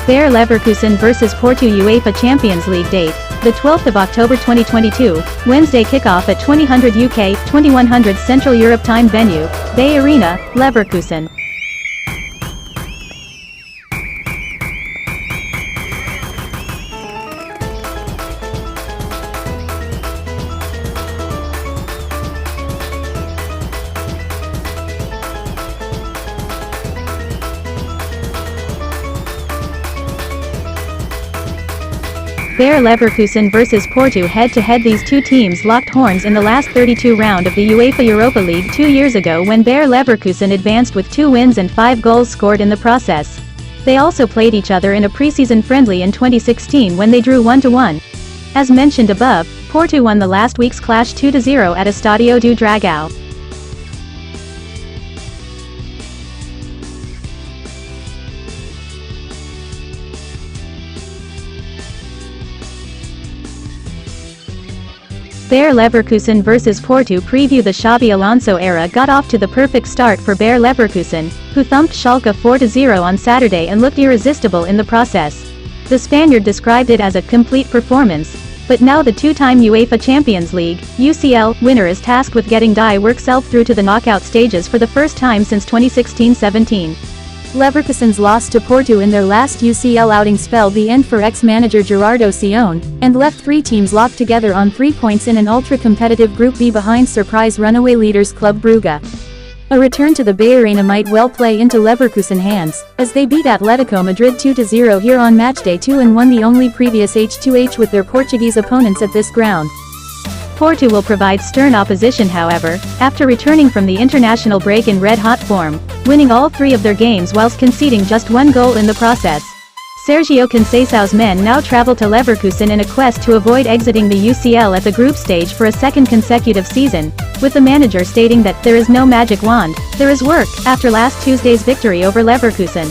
Bayer Leverkusen vs Porto UEFA Champions League date, the 12th of October 2022, Wednesday kickoff at 2000 UK, 2100 Central Europe Time venue, Bay Arena, Leverkusen. Bayer Leverkusen vs Porto head-to-head. These two teams locked horns in the last 32 round of the UEFA Europa League 2 years ago when Bayer Leverkusen advanced with 2 wins and 5 goals scored in the process. They also played each other in a pre-season friendly in 2016 when they drew 1-1. As mentioned above, Porto won the last week's clash 2-0 at Estadio do Dragão. Bayer Leverkusen vs Porto preview. The Xabi Alonso era got off to the perfect start for Bayer Leverkusen, who thumped Schalke 4-0 on Saturday and looked irresistible in the process. The Spaniard described it as a complete performance, but now the two-time UEFA Champions League (UCL) winner is tasked with getting die work self through to the knockout stages for the first time since 2016-17. Leverkusen's loss to Porto in their last UCL outing spelled the end for ex-manager Gerardo Seoane, and left 3 teams locked together on 3 points in an ultra-competitive Group B behind surprise runaway leaders Club Brugge. A return to the Bay Arena might well play into Leverkusen hands, as they beat Atletico Madrid 2-0 here on matchday 2 and won the only previous H2H with their Portuguese opponents at this ground. Porto will provide stern opposition however, after returning from the international break in red-hot form, winning all 3 of their games whilst conceding just 1 goal in the process. Sergio Conceição's men now travel to Leverkusen in a quest to avoid exiting the UCL at the group stage for a second consecutive season, with the manager stating that there is no magic wand, there is work, after last Tuesday's victory over Leverkusen.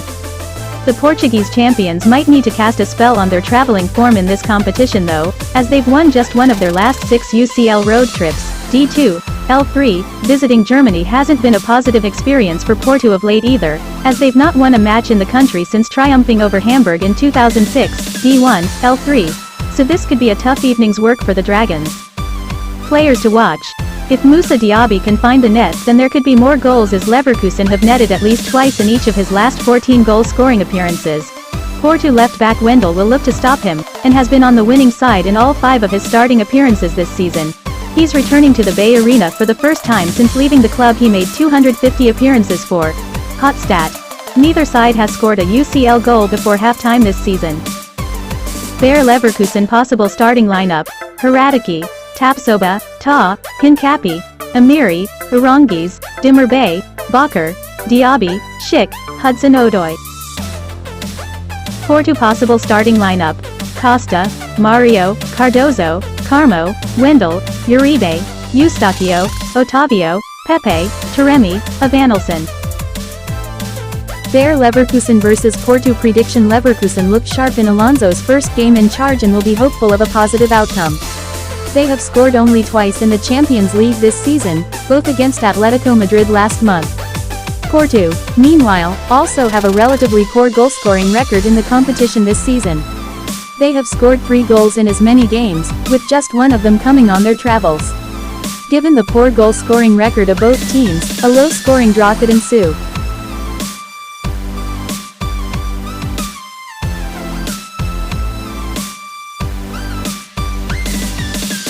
The Portuguese champions might need to cast a spell on their traveling form in this competition though, as they've won just one of their last 6 UCL road trips. D2, L3, visiting Germany hasn't been a positive experience for Porto of late either, as they've not won a match in the country since triumphing over Hamburg in 2006, D1, L3. So this could be a tough evening's work for the Dragons. Players to watch. If Moussa Diaby can find the net, then there could be more goals, as Leverkusen have netted at least twice in each of his last 14 goal-scoring appearances. Porto left-back Wendell will look to stop him, and has been on the winning side in all 5 of his starting appearances this season. He's returning to the Bay Arena for the first time since leaving the club he made 250 appearances for. Hot stat. Neither side has scored a UCL goal before halftime this season. Bayer Leverkusen possible starting lineup: Haradaki, Tapsoba, Ta, Hincapi, Amiri, Aranguiz, Demirbay, Bakar, Diaby, Schick, Hudson-Odoi. Porto possible starting lineup: Costa, Mario, Cardozo, Carmo, Wendell, Uribe, Eustáquio, Otavio, Pepe, Taremi, Evanilson. Bayer Leverkusen vs Porto prediction. Leverkusen looked sharp in Alonso's first game in charge and will be hopeful of a positive outcome. They have scored only twice in the Champions League this season, both against Atletico Madrid last month. Porto, meanwhile, also have a relatively poor goal-scoring record in the competition this season. They have scored 3 goals in as many games, with just 1 of them coming on their travels. Given the poor goal-scoring record of both teams, a low-scoring draw could ensue.